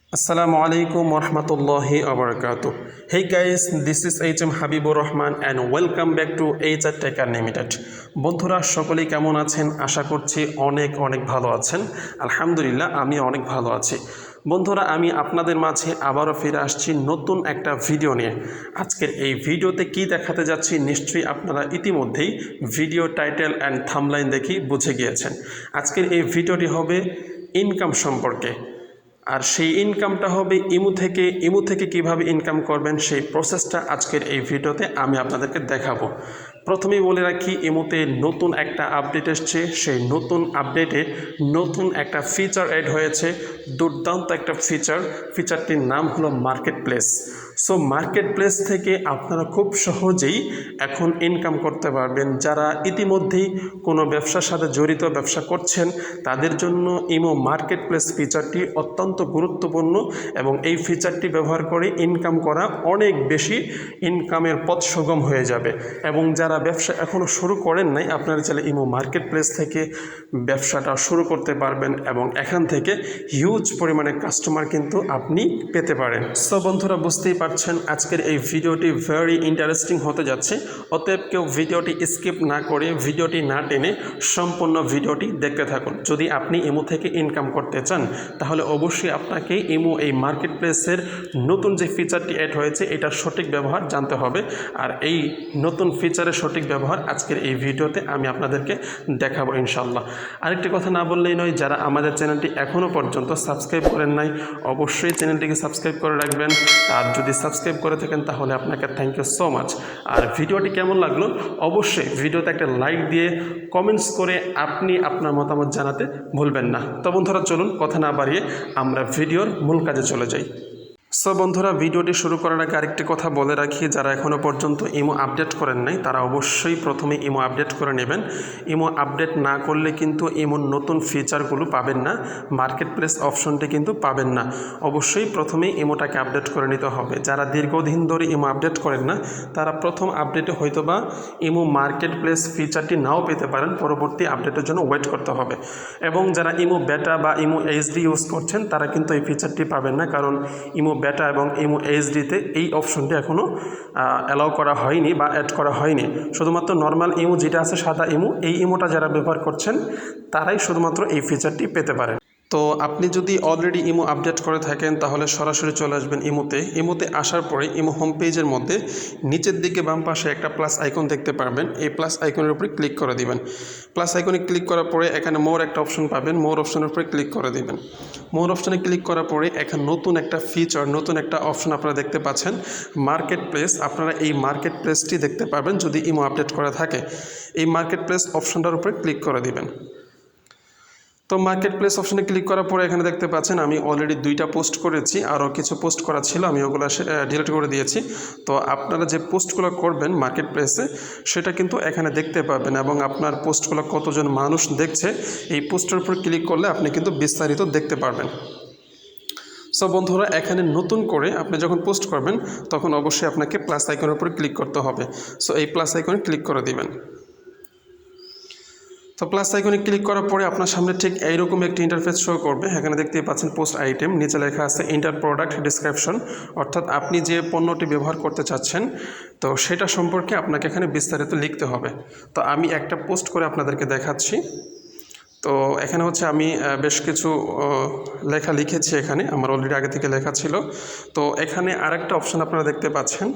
Assalamualaikum warahmatullahi wabarakatuh. Hey guys, this is HM Habibur Rahman and welcome back to theke Limited. বন্ধুরা সকলেই কেমন আছেন? আশা করছি অনেক ভালো আছেন। আলহামদুলিল্লাহ আমি অনেক ভালো আছি। বন্ধুরা আমি আপনাদের মাঝে আবারও ফিরে আসছি নতুন একটা ভিডিও নিয়ে। আজকের এই ভিডিওতে কি দেখাতে যাচ্ছি নিশ্চয়ই আপনারা ইতিমধ্যেই ভিডিও টাইটেল অ্যান্ড থাম্বনেইল দেখে বুঝে গিয়েছেন। আজকের এই ভিডিওটি হবে ইনকাম সম্পর্কে। আর সেই ইনকামটা হবে ইমু থেকে কিভাবে ইনকাম করবেন সেই প্রসেসটা আজকের এই ভিডিওতে আমি আপনাদেরকে দেখাবো। প্রথমেই বলে রাখি ইমুতে নতুন একটা আপডেট এসছে, সেই নতুন আপডেটে নতুন একটা ফিচার অ্যাড হয়েছে, দুর্দান্ত একটা ফিচারটির নাম হলো market place. So market place থেকে আপনারা খুব সহজেই এখন ইনকাম করতে পারবেন। যারা ইতিমধ্যেই কোনো ব্যবসার সাথে জড়িত ব্যবসা করছেন তাদের জন্য ইমো মার্কেট প্লেস ফিচারটি অত্যন্ত গুরুত্বপূর্ণ এবং এই ফিচারটি ব্যবহার করে ইনকাম করা অনেক বেশি ইনকামের পথ সুগম হয়ে যাবে। এবং যারা ব্যবসা এখনও শুরু করেন নাই আপনারা চাইলে ইমো মার্কেট প্লেস থেকে ব্যবসাটা শুরু করতে পারবেন এবং এখান থেকে হিউজ পরিমাণে কাস্টমার কিন্তু আপনি পেতে পারেন। সো বন্ধুরা বুঝতেই পারছেন আজকের এই ভিডিওটি ভেরি ইন্টারেস্টিং হতে যাচ্ছে। অতএব কেউ ভিডিওটি স্কিপ না করে ভিডিওটি না টেনে সম্পূর্ণ ভিডিওটি দেখতে থাকুন। যদি আপনি ইমো থেকে ইনকাম করতে চান তাহলে অবশ্যই আপনাকে ইমো এই মার্কেট প্লেসের নতুন যে ফিচারটি অ্যাড হয়েছে এটার সঠিক ব্যবহার জানতে হবে। আর এই নতুন ফিচারের সঠিক ব্যবহার আজকের এই ভিডিওতে আমি আপনাদেরকে দেখাবো ইনশাল্লাহ। আরেকটি কথা না বললেই নয়, যারা আমাদের চ্যানেলটি এখনও পর্যন্ত সাবস্ক্রাইব করেন নাই অবশ্যই চ্যানেলটিকে সাবস্ক্রাইব করে রাখবেন। আর যদি সাবস্ক্রাইব করে থাকেন তাহলে আপনাকে থ্যাংক ইউ সো মাচ। আর ভিডিওটি কেমন লাগলো অবশ্যই ভিডিওতে একটা লাইক দিয়ে কমেন্টস করে আপনি আপনার মতামত জানাতে ভুলবেন না। তো বন্ধুরা চলুন কথা না বাড়িয়ে আমরা ভিডিওর মূল কাজে চলে যাই। সো বন্ধুরা ভিডিওটি শুরু করার আগে আরেকটি কথা বলে রাখি, যারা এখনও পর্যন্ত ইমো আপডেট করেন নাই তারা অবশ্যই প্রথমে ইমো আপডেট করে নেবেন। ইমো আপডেট না করলে কিন্তু ইমোর নতুন ফিচারগুলো পাবেন না, মার্কেট প্লেস অপশনটি কিন্তু পাবেন না। অবশ্যই প্রথমেই ইমোটাকে আপডেট করে নিতে হবে। যারা দীর্ঘদিন ধরে ইমো আপডেট করেন না তারা প্রথম আপডেটে হয়তোবা ইমো মার্কেট প্লেস ফিচারটি নাও পেতে পারেন, পরবর্তী আপডেটের জন্য ওয়েট করতে হবে। এবং যারা ইমো বেটা বা ইমো এইচডি ইউজ করছেন তারা কিন্তু এই ফিচারটি পাবেন না, কারণ ইমো বেটা এবং ইমো এইচডিতে এই অপশনটি এখনও অ্যালাউ করা হয়নি বা অ্যাড করা হয়নি। শুধুমাত্র নর্মাল ইমো যেটা আছে সাদা ইমো, এই ইমোটা যারা ব্যবহার করছেন তারাই শুধুমাত্র এই ফিচারটি পেতে পারেন। তো আপনি যদি অলরেডি ইমো আপডেট করে থাকেন তাহলে সরাসরি চলে আসবেন ইমোতে আসার পরে ইমো হোম পেজের মধ্যে নিচের দিকে বাম পাশে একটা প্লাস আইকন দেখতে পারবেন। এই প্লাস আইকনের উপরে ক্লিক করে দিবেন। প্লাস আইকনে ক্লিক করার পরে এখানে মোর একটা অপশন পাবেন, মোর অপশনের উপরে ক্লিক করে দিবেন। মোর অপশনে ক্লিক করার পরে এখানে নতুন একটা ফিচার, নতুন একটা অপশন আপনারা দেখতে পাচ্ছেন মার্কেট প্লেস। আপনারা এই মার্কেট প্লেসটি দেখতে পাবেন যদি ইমো আপডেট করা থাকে। এই মার্কেট প্লেস অপশনটার উপরে ক্লিক করে দিবেন। তো মার্কেট প্লেস অপশনে ক্লিক করার পরে এখানে দেখতে পাচ্ছেন আমি অলরেডি 2টা পোস্ট করেছি, আরও কিছু পোস্ট করা ছিল আমি ওগুলো ডিলিট করে দিয়েছি। তো আপনারা যে পোস্টগুলো করবেন মার্কেট প্লেসে সেটা কিন্তু এখানে দেখতে পাবেন এবং আপনার পোস্টগুলো কতজন মানুষ দেখছে এই পোস্টের উপর ক্লিক করলে আপনি কিন্তু বিস্তারিত দেখতে পারবেন। সো বন্ধুরা এখানে নতুন করে আপনি যখন পোস্ট করবেন তখন অবশ্যই আপনাকে প্লাস আইকনের উপরে ক্লিক করতে হবে। সো এই প্লাস আইকনে ক্লিক করে দিবেন। তো প্লাস আইকনে ক্লিক করার পরে আপনার সামনে ঠিক এইরকম একটি ইন্টারফেস শো করবে। এখানে দেখতেই পাচ্ছেন পোস্ট আইটেম, নিচে লেখা আছে ইন্টার প্রোডাক্ট ডিসক্রিপশন, অর্থাৎ আপনি যে পণ্যটি ব্যবহার করতে চাচ্ছেন তো সেটা সম্পর্কে আপনাকে এখানে বিস্তারিত লিখতে হবে। তো আমি একটা পোস্ট করে আপনাদেরকে দেখাচ্ছি। তো এখানে হচ্ছে আমি বেশ কিছু লেখা লিখেছি, এখানে আমার অলরেডি আগে থেকে লেখা ছিল। তো এখানে আরেকটা অপশন আপনারা দেখতে পাচ্ছেন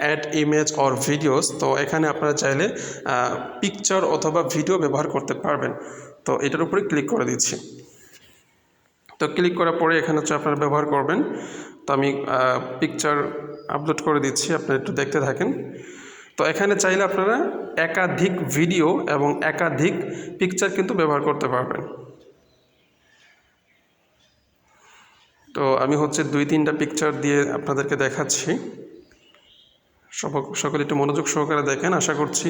অ্যাড ইমেজ অর ভিডিওস। তো এখানে আপনারা চাইলে পিকচার অথবা ভিডিও ব্যবহার করতে পারবেন। তো এটার উপরে ক্লিক করে দিচ্ছি। তো ক্লিক করার পরে এখানে হচ্ছে আপনারা ব্যবহার করবেন। তো আমি পিকচার আপলোড করে দিচ্ছি, আপনারা একটু দেখতে থাকেন। তো এখানে চাইলে আপনারা একাধিক ভিডিও এবং একাধিক পিকচার কিন্তু ব্যবহার করতে পারবেন। তো আমি হচ্ছে 2-3টা পিকচার দিয়ে আপনাদেরকে দেখাচ্ছি। সকলে একটু মনোযোগ সহকারে দেখেন। আশা করছি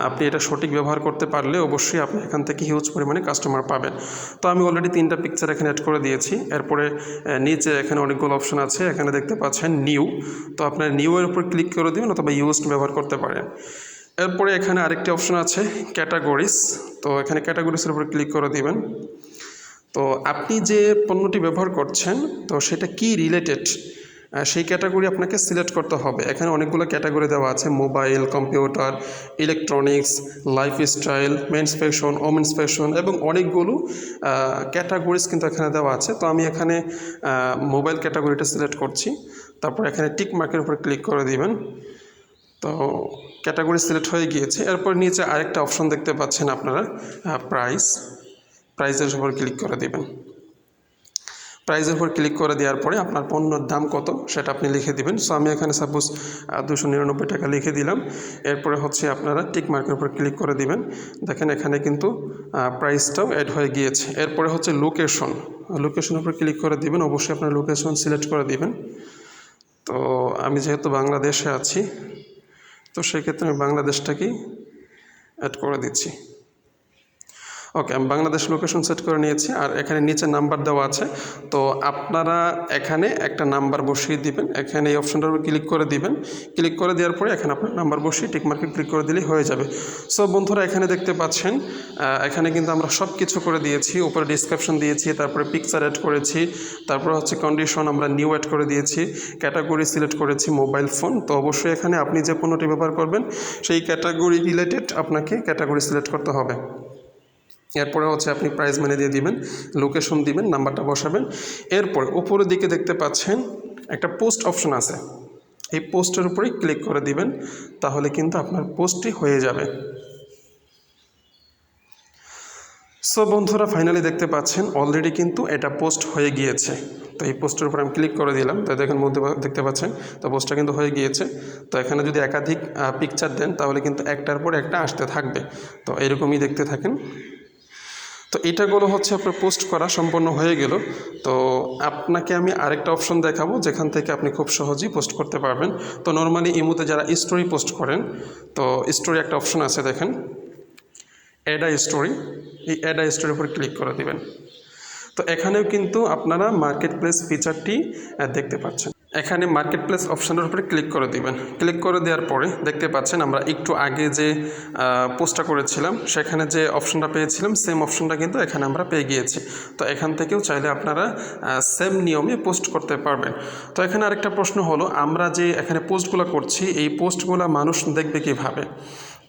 আপনি এটা সঠিক ব্যবহার করতে পারলে অবশ্যই আপনি এখান থেকে হিউজ পরিমাণে কাস্টমার পাবেন। তো আমি অলরেডি 3টা পিকচার এখানে অ্যাড করে দিয়েছি। এরপরে নিচে এখানে অনেকগুলো অপশন আছে, এখানে দেখতে পাচ্ছেন নিউ। তো আপনার নিউ এর উপর ক্লিক করে দেবেন অথবা ইউজড ব্যবহার করতে পারেন। এরপরে এখানে আরেকটি অপশন আছে ক্যাটাগরিজ। তো এখানে ক্যাটাগরিজের উপর ক্লিক করে দিবেন। তো তো আপনি যে পণ্যটি ব্যবহার করছেন তো সেটা কি রিলেটেড সেই ক্যাটাগরি আপনাকে সিলেক্ট করতে হবে। এখানে অনেকগুলো ক্যাটাগরি দেওয়া আছে, mobile, computer, electronics, lifestyle, men's fashion, women's fashion এবং অনেকগুলো ক্যাটাগরিজ কিন্তু এখানে দেওয়া আছে। তো আমি এখানে মোবাইল ক্যাটাগরিটা সিলেক্ট করছি, তারপর এখানে টিক মার্কের উপর ক্লিক করে দিবেন। তো ক্যাটাগরি সিলেক্ট হয়ে গিয়েছে। এরপর নিচে আরেকটা অপশন দেখতে পাচ্ছেন আপনারা, প্রাইসের উপর ক্লিক করে দিবেন। প্রাইসের উপর ক্লিক করে দেওয়ার পরে আপনার পণ্যর দাম কত সেটা আপনি লিখে দিবেন। সো আমি এখানে সাপোজ 299 টাকা লিখে দিলাম। এরপরে হচ্ছে আপনারা টিক মার্কের উপর ক্লিক করে দিবেন। দেখেন এখানে কিন্তু প্রাইসটাও অ্যাড হয়ে গিয়েছে। এরপরে হচ্ছে লোকেশনের উপর ক্লিক করে দিবেন। অবশ্যই আপনার লোকেশন সিলেক্ট করে দিবেন। তো আমি যেহেতু বাংলাদেশে আছি, তো সেক্ষেত্রে আমি বাংলাদেশটাকেই অ্যাড করে দিচ্ছি। ওকে, আমি বাংলাদেশ লোকেশন সেট করে নিয়েছি। আর এখানে নিচে নাম্বার দেওয়া আছে, তো আপনারা এখানে একটা নাম্বার বসিয়ে দিবেন। এখানে এই অপশনটার উপর ক্লিক করে দিবেন। ক্লিক করে দেওয়ার পরে এখানে আপনার নাম্বার বসিয়ে টিক মার্কে ক্লিক করে দিলেই হয়ে যাবে। সো বন্ধুরা, এখানে দেখতে পাচ্ছেন এখানে কিন্তু আমরা সব কিছু করে দিয়েছি। উপরে ডিসক্রিপশন দিয়েছি, তারপরে পিকচার অ্যাড করেছি, তারপরে হচ্ছে কন্ডিশন আমরা নিউ অ্যাড করে দিয়েছি, ক্যাটাগরি সিলেক্ট করেছি মোবাইল ফোন। তো অবশ্যই এখানে আপনি যে পণ্যটি ব্যবহার করবেন সেই ক্যাটাগরি রিলেটেড আপনাকে ক্যাটাগরি সিলেক্ট করতে হবে। এরপরে হচ্ছে আপনি প্রাইস মানে দিয়ে দিবেন, লোকেশন দিবেন, নাম্বারটা বসাবেন। এরপর উপরের দিকে দেখতে পাচ্ছেন একটা পোস্ট অপশন আছে, এই পোস্টের উপরেই ক্লিক করে দিবেন, তাহলে কিন্তু আপনার পোস্টটি হয়ে যাবে। সো বন্ধুরা, ফাইনালি দেখতে পাচ্ছেন অলরেডি কিন্তু এটা পোস্ট হয়ে গিয়েছে। তো এই পোস্টের উপর আমি ক্লিক করে দিলাম। তো দেখেন মধ্যে দেখতে পাচ্ছেন তো পোস্টটা কিন্তু হয়ে গিয়েছে। তো এখানে যদি একাধিক পিকচার দেন তাহলে কিন্তু একটার পর একটা আসতে থাকবে। তো এরকমই দেখতে থাকেন। তো এটাগুলো হচ্ছে আপনার পোস্ট করা সম্পন্ন হয়ে গেল। তো আপনাকে আমি আরেকটা অপশন দেখাবো যেখান থেকে আপনি খুব সহজেই পোস্ট করতে পারবেন। তো নর্মালি ইমোতে যারা স্টোরি পোস্ট করেন, তো স্টোরি একটা অপশন আছে, দেখেন অ্যাড আ স্টোরি। এই অ্যাড আ স্টোরির উপর ক্লিক করে দিবেন। তো এখানেও কিন্তু আপনারা মার্কেট প্লেস ফিচারটি দেখতে পাচ্ছেন। এখানে মার্কেট প্লেস অপশানের উপরে ক্লিক করে দিবেন। ক্লিক করে দেওয়ার পরে দেখতে পাচ্ছেন আমরা একটু আগে যে পোস্টটা করেছিলাম সেখানে যে অপশানটা পেয়েছিলাম সেম অপশানটা কিন্তু এখানে আমরা পেয়ে গিয়েছি। তো এখান থেকেও চাইলে আপনারা সেম নিয়মে পোস্ট করতে পারবেন। তো এখানে আরেকটা প্রশ্ন হলো, আমরা যে এখানে পোস্টগুলো করছি এই পোস্টগুলো মানুষ দেখবে কীভাবে?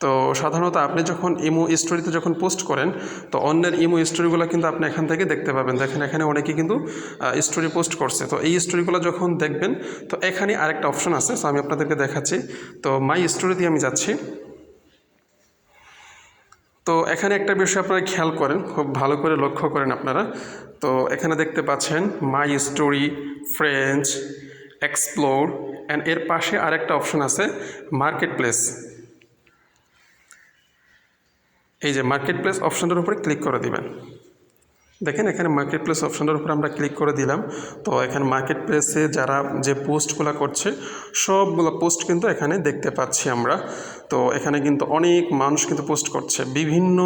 তো সাধারণত আপনি যখন ইমো স্টোরিতে যখন পোস্ট করেন তো অন্যের ইমো স্টোরিগুলো কিন্তু আপনি এখান থেকে দেখতে পাবেন। দেখেন এখানে অনেকেই কিন্তু স্টোরি পোস্ট করছে। তো এই স্টোরিগুলো যখন দেখবেন তো এখানে আরেকটা অপশন আছে, তো আমি আপনাদেরকে দেখাচ্ছি। তো মাই স্টোরিতে আমি যাচ্ছি। তো এখানে একটা বিষয় আপনারা খেয়াল করেন, খুব ভালো করে লক্ষ্য করেন আপনারা। তো এখানে দেখতে পাচ্ছেন my story, friends, explore, and এর পাশে আরেকটা অপশন আছে মার্কেট প্লেস। এই যে মার্কেট প্লেস অপশনটার উপরে ক্লিক করে দিবেন। দেখেন এখানে মার্কেট প্লেস অপশনটার উপর আমরা ক্লিক করে দিলাম। তো এখানে মার্কেট প্লেসে যারা যে পোস্টগুলো করছে সবগুলো পোস্ট কিন্তু এখানে দেখতে পাচ্ছি আমরা। তো এখানে কিন্তু অনেক মানুষ কিন্তু পোস্ট করছে, বিভিন্ন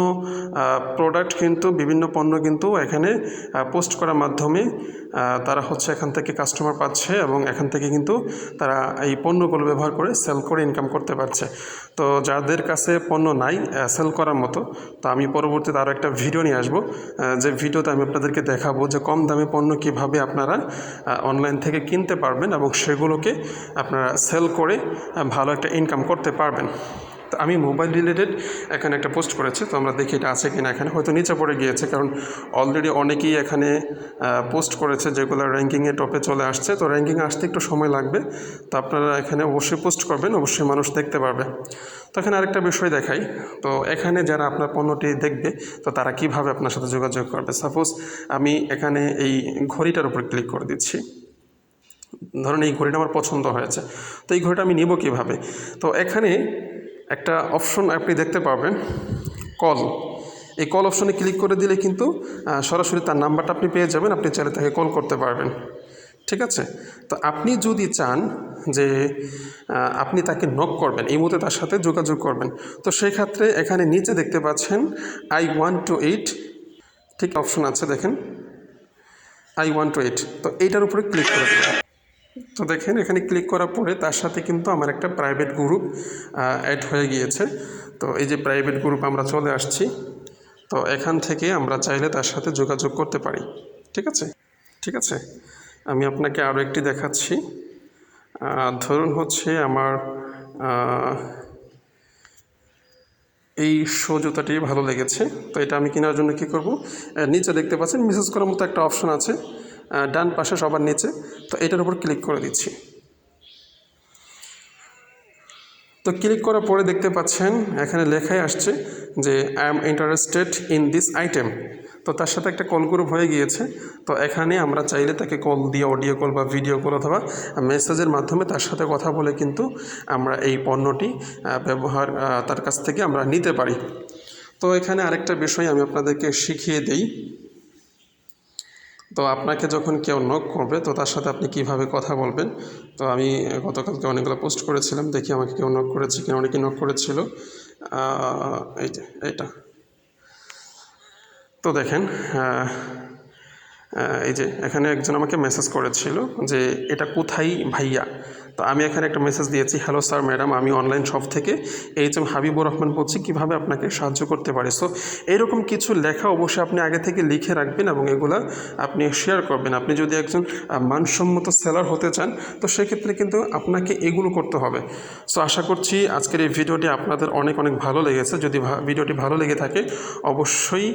প্রোডাক্ট কিন্তু বিভিন্ন পণ্য কিন্তু এখানে পোস্ট করার মাধ্যমে তারা হচ্ছে এখান থেকে কাস্টমার পাচ্ছে এবং এখান থেকে কিন্তু তারা এই পণ্যগুলো ব্যবহার করে সেল করে ইনকাম করতে পারছে। তো যাদের কাছে পণ্য নাই সেল করার মতো, তো আমি পরবর্তীতে আরও একটা ভিডিও নিয়ে আসবো, যে ভিডিওতে আমি আপনাদেরকে দেখাবো যে কম দামে পণ্য কীভাবে আপনারা অনলাইন থেকে কিনতে পারবেন এবং সেগুলোকে আপনারা সেল করে ভালো একটা ইনকাম করতে পারবেন। তো আমি মোবাইল রিলেটেড এখানে একটা পোস্ট করেছি, তো আমরা দেখি এটা আছে কিনা। এখানে হয়তো নিচে পড়ে গিয়েছে, কারণ অলরেডি অনেকেই এখানে পোস্ট করেছে যেগুলো র্যাঙ্কিংয়ে টপে চলে আসছে। তো র্যাঙ্কিংয়ে আসতে একটু সময় লাগবে, তো আপনারা এখানে অবশ্যই পোস্ট করবেন, অবশ্যই মানুষ দেখতে পারবে। তো এখানে আরেকটা বিষয় দেখাই। তো এখানে যারা আপনার পণ্যটি দেখবে তো তারা কিভাবে আপনার সাথে যোগাযোগ করবে। সাপোজ আমি এখানে এই ঘড়িটার উপর ক্লিক করে দিচ্ছি। ধরুন এই ঘড়িটা আমার পছন্দ হয়েছে, তো এই ঘড়িটা আমি নিব কিভাবে? তো এখানে একটা অপশন আপনি দেখতে পাবেন, কল। এই কল অপশনে ক্লিক করে দিলে কিন্তু সরাসরি তার নাম্বারটা আপনি পেয়ে যাবেন, আপনি চাইলে তাকে কল করতে পারবেন। ঠিক আছে? তো আপনি যদি চান যে আপনি তাকে নক করবেন, এই মুহূর্তে তার সাথে যোগাযোগ করবেন, তো সেই ক্ষেত্রে এখানে নিচে দেখতে পাচ্ছেন I want to eat, ঠিক অপশন আছে দেখেন I want to eat। তো এইটার উপরে ক্লিক করে দেবেন। তো দেখেন এখানে ক্লিক করার পরে তার সাথে কিন্তু আমার একটা প্রাইভেট গ্রুপ অ্যাড হয়ে গিয়েছে। তো এই যে প্রাইভেট গ্রুপ আমরা চলে আসছি। তো এখান থেকে আমরা চাইলে তার সাথে যোগাযোগ করতে পারি। ঠিক আছে, ঠিক আছে। আমি আপনাকে আরও একটি দেখাচ্ছি। ধরুন হচ্ছে আমার এই শো জুতাটি ভালো লেগেছে, তো এটা আমি কেনার জন্য কী করব, নিচে দেখতে পাচ্ছেন মেসেজ করার মতো একটা অপশন আছে ডান পাশে সবার নিচে, তো এটার উপর ক্লিক করে দিচ্ছি। তো ক্লিক করার পরে দেখতে পাচ্ছেন এখানে লেখাই আসছে যে I am interested in this item. তো তার সাথে একটা কল গ্রুপ হয়ে গিয়েছে। তো এখানে আমরা চাইলে তাকে কল দিয়ে অডিও কল বা ভিডিও কল অথবা মেসেজের মাধ্যমে তার সাথে কথা বলে কিন্তু আমরা এই পণ্যটি ব্যবহার তার কাছ থেকে আমরা নিতে পারি। তো এখানে আরেকটা বিষয় আমি আপনাদেরকে শিখিয়ে দিই। তো আপনাকে যখন কেউ নক করবে তো তার সাথে আপনি কিভাবে কথা বলবেন। তো আমি গতকালকে অনেকগুলো পোস্ট করেছিলাম, দেখি আমাকে কেউ নক করেছে কিনা, অনেকে নক করেছিল। এই যে এটা, তো দেখেন এই যে এখানে একজন আমাকে মেসেজ করেছিল যে এটা কোথায় ভাইয়া। তো আমি এখানে একটা মেসেজ দিয়েছি, হ্যালো স্যার ম্যাডাম, আমি অনলাইন শপ থেকে এইচএম হাবিবুর রহমান বলছি, কীভাবে আপনাকে সাহায্য করতে পারি। সো এরকম কিছু লেখা অবশ্যই আপনি আগে থেকে লিখে রাখবেন এবং এগুলা আপনি শেয়ার করবেন। আপনি যদি একজন মানসম্মত সেলার হতে চান তো সেক্ষেত্রে কিন্তু আপনাকে এগুলো করতে হবে। সো আশা করছি আজকের এই ভিডিওটি আপনাদের অনেক অনেক ভালো লেগেছে। যদি ভিডিওটি ভালো লেগে থাকে অবশ্যই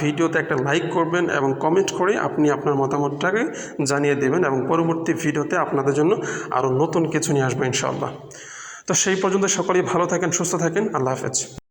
ভিডিওতে একটা লাইক করবেন এবং কমেন্ট করে আপনি আপনার মতামতটাকে জানিয়ে দেবেন এবং পরবর্তী ভিডিওতে আপনাদের জন্য আরও নতুন কিছু নিয়ে আসবো ইনশাআল্লাহ। তো সেই পর্যন্ত সকলেই ভালো থাকেন, সুস্থ থাকেন। আল্লাহ হাফেজ।